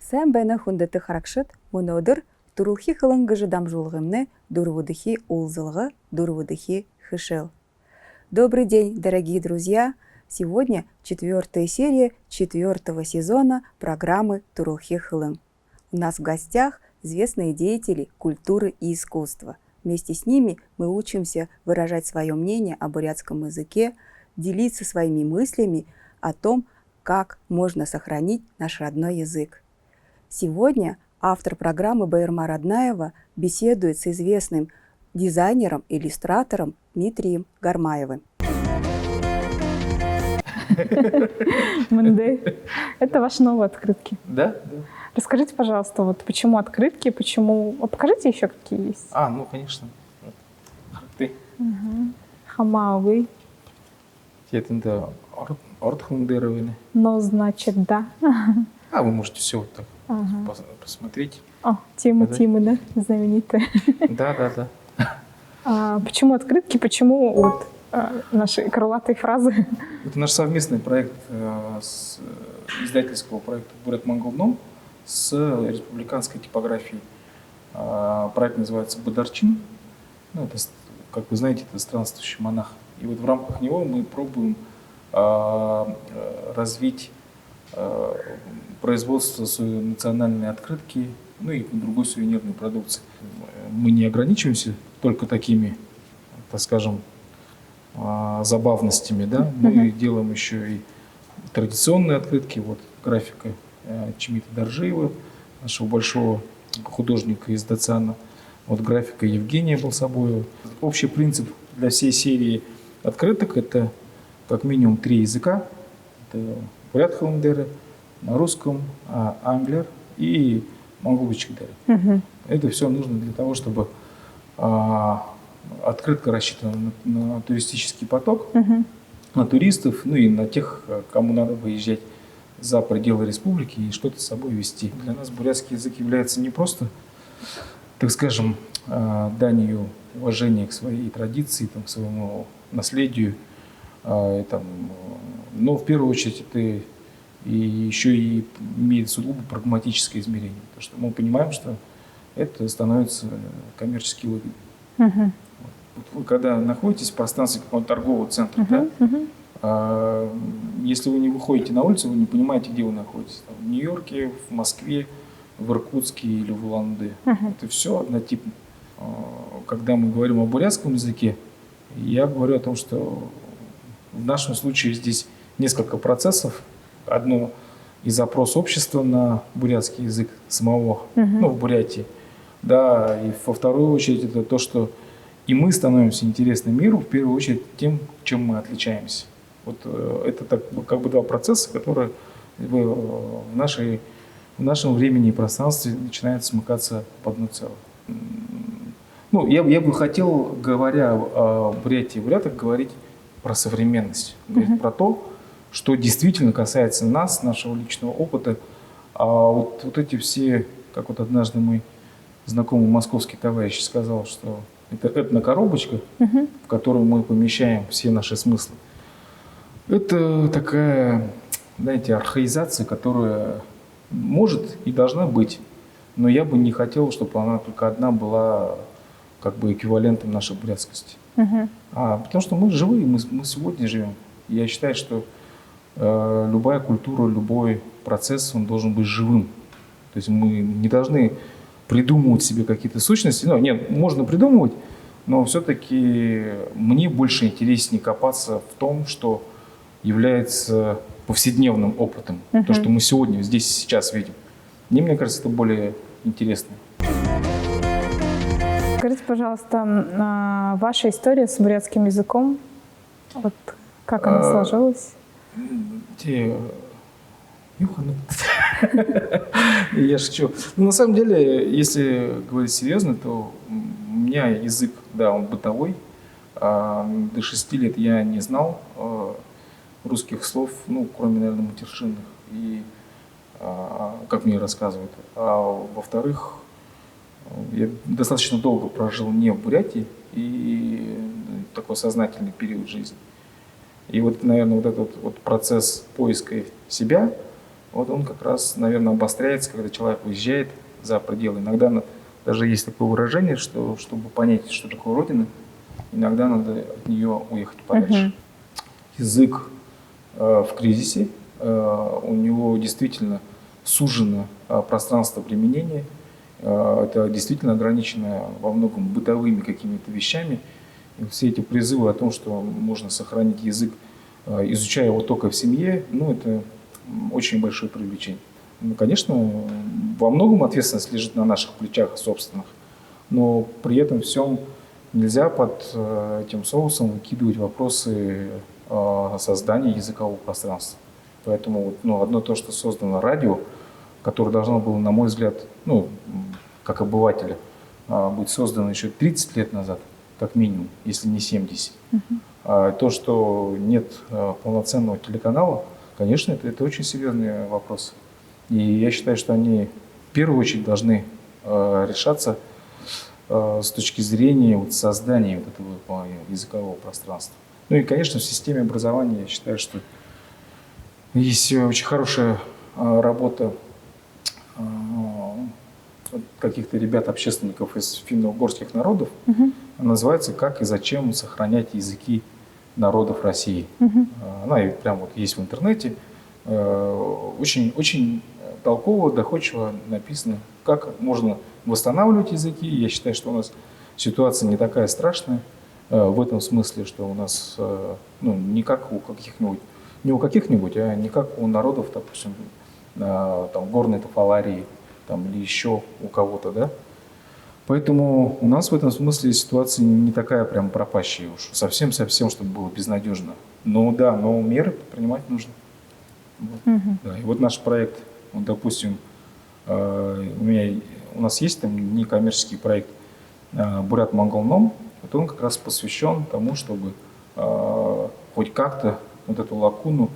Сән бәне хундеты харакшит, мунодыр, турулхи хылынгыжы дамжулгымны, дурвудыхи улзылгы, дурвудыхи хышел. Добрый день, дорогие друзья! Сегодня 4-я серия 4-го сезона программы Турулхи Хылым. У нас в гостях известные деятели культуры и искусства. Вместе с ними мы учимся выражать свое мнение о бурятском языке, делиться своими мыслями о том, как можно сохранить наш родной язык. Сегодня автор программы Байырма Роднаева беседует с известным дизайнером, иллюстратором Дмитрием Гармаевым. Мэнday. Это ваши новые открытки. Да? Расскажите, пожалуйста, вот почему открытки, почему... Покажите еще, какие есть. Ну, конечно. Ты. Хамауи. Это Ортхундеровины. Но, значит, да. Вы можете все вот так посмотреть. Тимы, да, знаменитые. Да. Почему открытки, почему вот наши крылатые фразы? Это наш совместный проект с издательского проекта «Бурят-Монгол Ном» с республиканской типографией. Проект называется «Бадарчин». Это, как вы знаете, это странствующий монах. И вот в рамках него мы пробуем развить производство своей национальной открытки, и другой сувенирной продукции. Мы не ограничиваемся только такими, так скажем, забавностями, да? Мы делаем еще и традиционные открытки. Вот графика Чимита Доржиева, нашего большого художника из Дацана. Вот графика Евгения Балсабоева. Общий принцип для всей серии открыток — это как минимум 3 языка. Это бурят хылымдері, на русском, англер и монгол-чикдері. Это все нужно для того, чтобы открытка рассчитана на туристический поток, на туристов, и на тех, кому надо выезжать за пределы республики и что-то с собой везти. Для нас бурятский язык является не просто, так скажем, данью уважения к своей традиции, к своему наследию, но в первую очередь это еще и имеет сугубо прагматическое измерение, потому что мы понимаем, что это становится коммерчески выгодно. Вот вы когда находитесь в пространстве какого-то торгового центра, если вы не выходите на улицу, вы не понимаете, где вы находитесь. В Нью-Йорке, в Москве, в Иркутске или в Улан-Удэ. Это все однотипно. Когда мы говорим о бурятском языке, я говорю о том, что в нашем случае здесь несколько процессов. Одно и запрос общества на бурятский язык самого, в Бурятии. Да, и во вторую очередь это то, что и мы становимся интересны миру, в первую очередь тем, чем мы отличаемся. Вот это как бы 2 процесса, которые в нашем времени и пространстве начинают смыкаться в одно целое. Я бы хотел, говоря о Бурятии и бурятах, говорить про современность, говорить про то, что действительно касается нас, нашего личного опыта. Вот эти все, как вот однажды мой знакомый московский товарищ сказал, что это этнокоробочка, в которую мы помещаем все наши смыслы. Это такая, знаете, архаизация, которая может и должна быть, но я бы не хотел, чтобы она только одна была как бы эквивалентом нашей бурятскости. Потому что мы живые, мы сегодня живем. Я считаю, что любая культура, любой процесс, он должен быть живым. То есть мы не должны придумывать себе какие-то сущности. Нет, можно придумывать, но все-таки мне больше интереснее копаться в том, что является повседневным опытом. То, что мы сегодня, здесь, сейчас видим. Мне кажется, это более интересно. Скажите, пожалуйста, ваша история с бурятским языком, вот как она сложилась? Я шучу. На самом деле, если говорить серьезно, то у меня язык, он бытовой. До 6 лет я не знал русских слов, кроме, наверное, матершинных, и как мне рассказывают. Во-вторых, я достаточно долго прожил не в Бурятии, и такой сознательный период жизни. И вот, наверное, вот этот вот процесс поиска себя, вот он как раз, наверное, обостряется, когда человек уезжает за пределы. Иногда даже есть такое выражение, что чтобы понять, что такое Родина, иногда надо от нее уехать подальше. Язык в кризисе, у него действительно сужено пространство применения, это действительно ограничено во многом бытовыми какими-то вещами. И все эти призывы о том, что можно сохранить язык, изучая его только в семье, ну, это очень большое привлечение. Ну, конечно, во многом ответственность лежит на наших плечах собственных, но при этом всем нельзя под этим соусом выкидывать вопросы создания языкового пространства. Поэтому ну, одно то, что создано радио, которое должно было, на мой взгляд, ну, как обывателя, быть создано еще 30 лет назад, как минимум, если не 70. То, что нет полноценного телеканала, конечно, это очень серьезный вопрос. И я считаю, что они в первую очередь должны решаться с точки зрения вот создания вот этого языкового пространства. Ну и, конечно, в системе образования я считаю, что есть очень хорошая работа каких-то ребят-общественников из финно-угорских народов. Называется «Как и зачем сохранять языки народов России». Она и прям вот есть в интернете. Очень, очень толково, доходчиво написано, как можно восстанавливать языки. Я считаю, что у нас ситуация не такая страшная в этом смысле, что у нас ну, не как у каких-нибудь, не у каких-нибудь, а не как у народов, допустим, там, горной Тафаларии там, или еще у кого-то, да. Поэтому у нас в этом смысле ситуация не такая прям пропащая уж, совсем-совсем, чтобы было безнадежно. Но да, но меры принимать нужно. Вот. Да, и вот наш проект, вот, допустим, у нас есть там некоммерческий проект «Бурят Монголном», вот он как раз посвящен тому, чтобы хоть как-то вот эту лакуну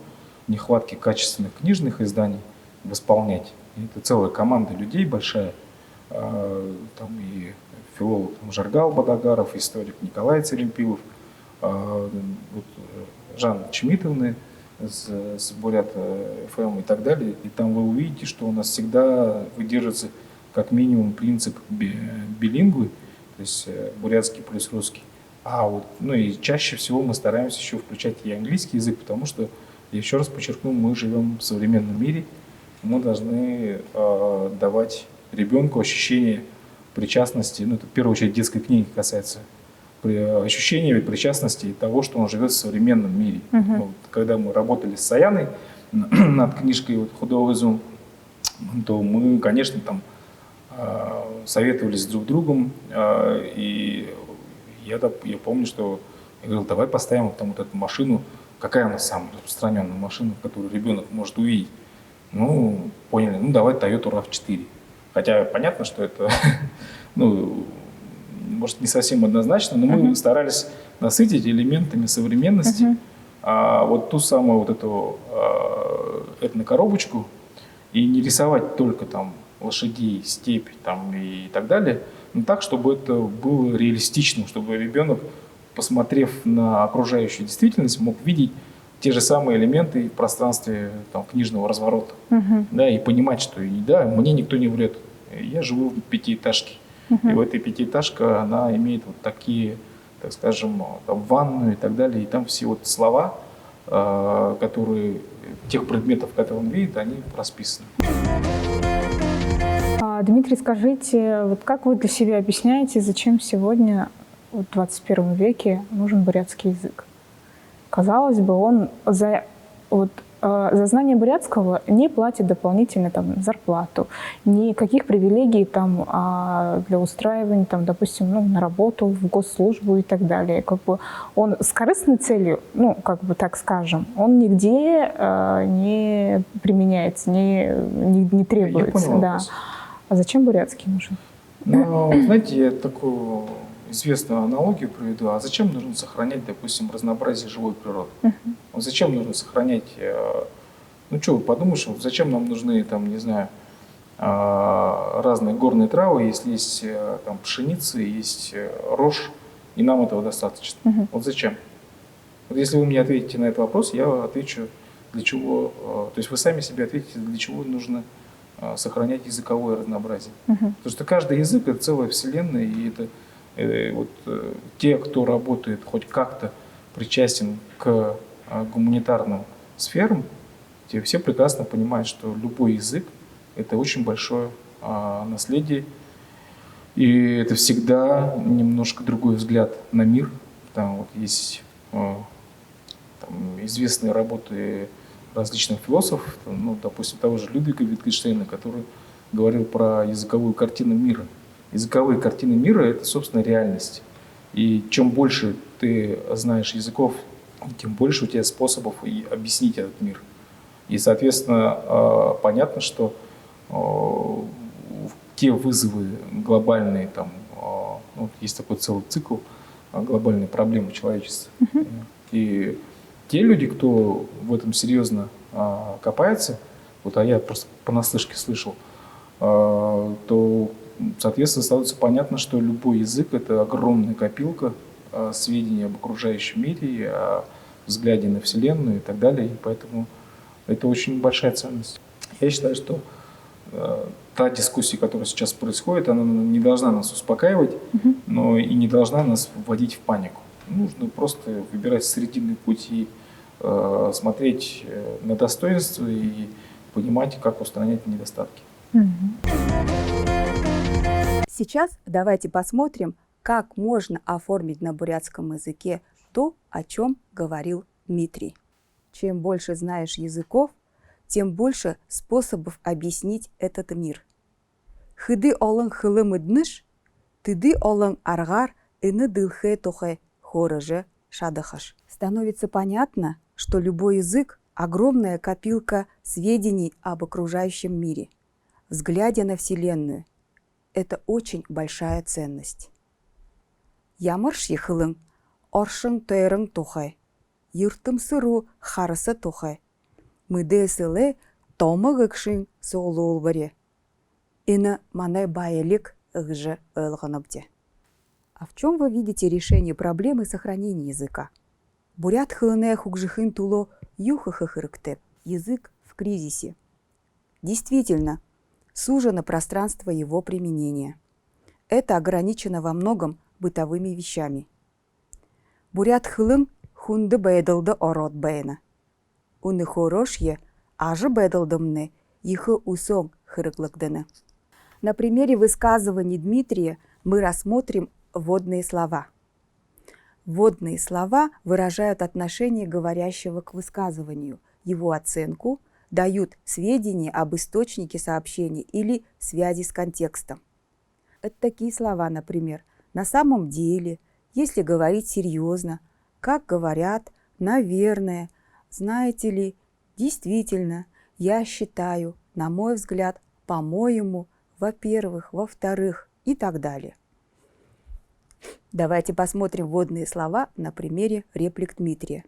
нехватки качественных книжных изданий восполнять. И это целая команда людей большая, там и филолог Жаргал Бадагаров, историк Николай Церемпилов, вот, Жанна Чемитовна с Бурят ФМ и так далее. И там вы увидите, что у нас всегда выдерживается как минимум принцип билингвы, то есть бурятский плюс русский. Вот, ну и чаще всего мы стараемся еще включать и английский язык, потому что, я еще раз подчеркну, мы живем в современном мире, мы должны давать ребенку ощущение причастности, ну это в первую очередь детской книги касается, ощущение причастности того, что он живет в современном мире. Вот, когда мы работали с Саяной над книжкой вот, «Худого изюм», то мы, конечно, там советовались друг с другом, и я помню, что я говорил, давай поставим там вот эту машину, какая у нас самая распространенная машина, которую ребенок может увидеть. Ну, поняли, ну давай Toyota RAV4. Хотя понятно, что это, ну, может, не совсем однозначно, но мы старались насытить элементами современности вот ту самую вот эту этнокоробочку и не рисовать только там лошадей, степь там и так далее, но так, чтобы это было реалистичным, чтобы ребенок, посмотрев на окружающую действительность, мог видеть те же самые элементы в пространстве там, книжного разворота. Да, и понимать, что да, мне никто не врет. Я живу в пятиэтажке. И в этой пятиэтажке она имеет вот такие, так скажем, там, ванную и так далее. И там все вот слова, которые, тех предметов, которые он видит, они расписаны. Дмитрий, скажите, вот как вы для себя объясняете, зачем сегодня, в 21 веке, нужен бурятский язык? Казалось бы, он за знание бурятского не платит дополнительно там, зарплату, никаких привилегий там, для устраивания, там, допустим, ну, на работу, в госслужбу и так далее. Как бы он с корыстной целью, ну, как бы так скажем, он нигде не применяется, не требуется. Я понял, да. А зачем бурятский нужен? Ну, знаете, я такую известную аналогию приведу. А зачем нужно сохранять, допустим, разнообразие живой природы? Вот зачем нужно сохранять, ну что, подумаешь, вот зачем нам нужны, там, не знаю, разные горные травы, если есть там пшеница, есть рожь, и нам этого достаточно. Вот зачем? Вот если вы мне ответите на этот вопрос, я отвечу для чего, то есть вы сами себе ответите, для чего нужно сохранять языковое разнообразие. Потому что каждый язык – это целая вселенная, и это те, кто работает хоть как-то причастен к гуманитарным сферам, те все прекрасно понимают, что любой язык – это очень большое наследие, и это всегда немножко другой взгляд на мир. Там вот есть известные работы различных философов, допустим, того же Людвига Витгенштейна, который говорил про языковую картину мира. Языковые картины мира – это, собственно, реальность. И чем больше ты знаешь языков, тем больше у тебя способов и объяснить этот мир. И, соответственно, понятно, что те вызовы глобальные, есть такой целый цикл глобальной проблемы человечества. И те люди, кто в этом серьезно копается, а я просто понаслышке слышал, то, соответственно, становится понятно, что любой язык – это огромная копилка сведений об окружающем мире, о взгляде на Вселенную и так далее. И поэтому это очень большая ценность. Я считаю, что та дискуссия, которая сейчас происходит, она не должна нас успокаивать, но и не должна нас вводить в панику. Нужно просто выбирать срединный путь и смотреть на достоинства и понимать, как устранять недостатки. Сейчас давайте посмотрим, как можно оформить на бурятском языке то, о чем говорил Дмитрий. Чем больше знаешь языков, тем больше способов объяснить этот мир. Хыды олың хылым идныш, тыды олың аргар, ины дылхэ тохэ хорыжэ шадыхаш. Становится понятно, что любой язык – огромная копилка сведений об окружающем мире. Взглядя на Вселенную – это очень большая ценность. Ямырш ехылың, оршың тойрың тухай, йыртым сыру харысы тухай, мыды сылы томы гыкшың соғлы олбаре. Ины манай байелик ыгжы ылғыныбде. А в чем вы видите решение проблемы сохранения языка? Бурят хылыне хугжихын туло юхахахырктеп. Язык в кризисе. Действительно, сужено пространство его применения. Это ограничено во многом бытовыми вещами. Бурят хылын хунды бэдылды орот бэйна. Уны хорошье ажы бэдылдымны ихы усong хырыклыкдыны. На примере высказываний Дмитрия мы рассмотрим вводные слова. Вводные слова выражают отношение говорящего к высказыванию, его оценку, дают сведения об источнике сообщения или связи с контекстом. Это такие слова, например, «на самом деле», «если говорить серьезно», «как говорят», «наверное», «знаете ли», «действительно», «я считаю», «на мой взгляд», «по-моему», «во-первых», «во-вторых» и так далее. Давайте посмотрим вводные слова на примере реплик Дмитрия.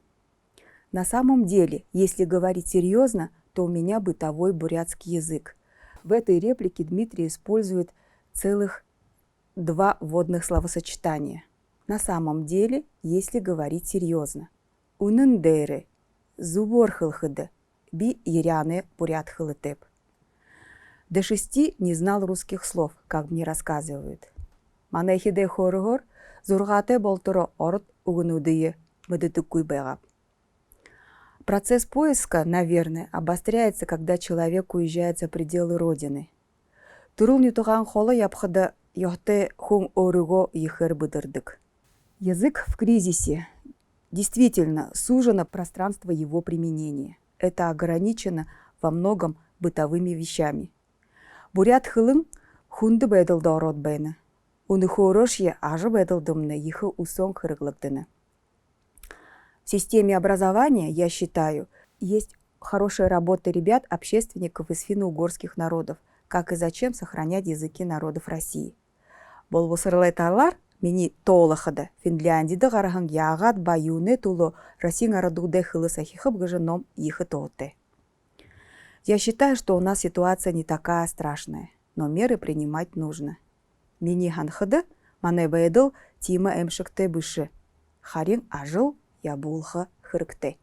На самом деле, если говорить серьезно, то у меня бытовой бурятский язык. В этой реплике Дмитрий использует целых 2 вводных словосочетания. На самом деле, если говорить серьезно. Унындеры, зубор хылхыды, би иряны бурят хылытеп. До 6 не знал русских слов, как мне рассказывают. Манайхиде хоргор, зургате болтуро орд угнудые мыдытыкуй бэгап. Процесс поиска, наверное, обостряется, когда человек уезжает за пределы родины. Турул нютуган холы япхыда йохте хум орыго ехер быдырдык. Язык в кризисе. Действительно, сужено пространство его применения. Это ограничено во многом бытовыми вещами. Бурят хылың хунды бэдылды ород бэйна. Уны хорошье ажы бэдылдымны ихы усонг хырыглыктыны. В системе образования, я считаю, есть хорошая работа ребят, общественников из финно-угорских народов, как и зачем сохранять языки народов России. Болбосырлайтарлар мени толахада Финляндияда гарахан ягат баюны туло Россия радуде хылы сахихып гаженом ихы тоте. Я считаю, что у нас ситуация не такая страшная, но меры принимать нужно. Мени ханхыды мане бэдыл тима эмшикте бышы. Харин ажыл ябулха хырыкте.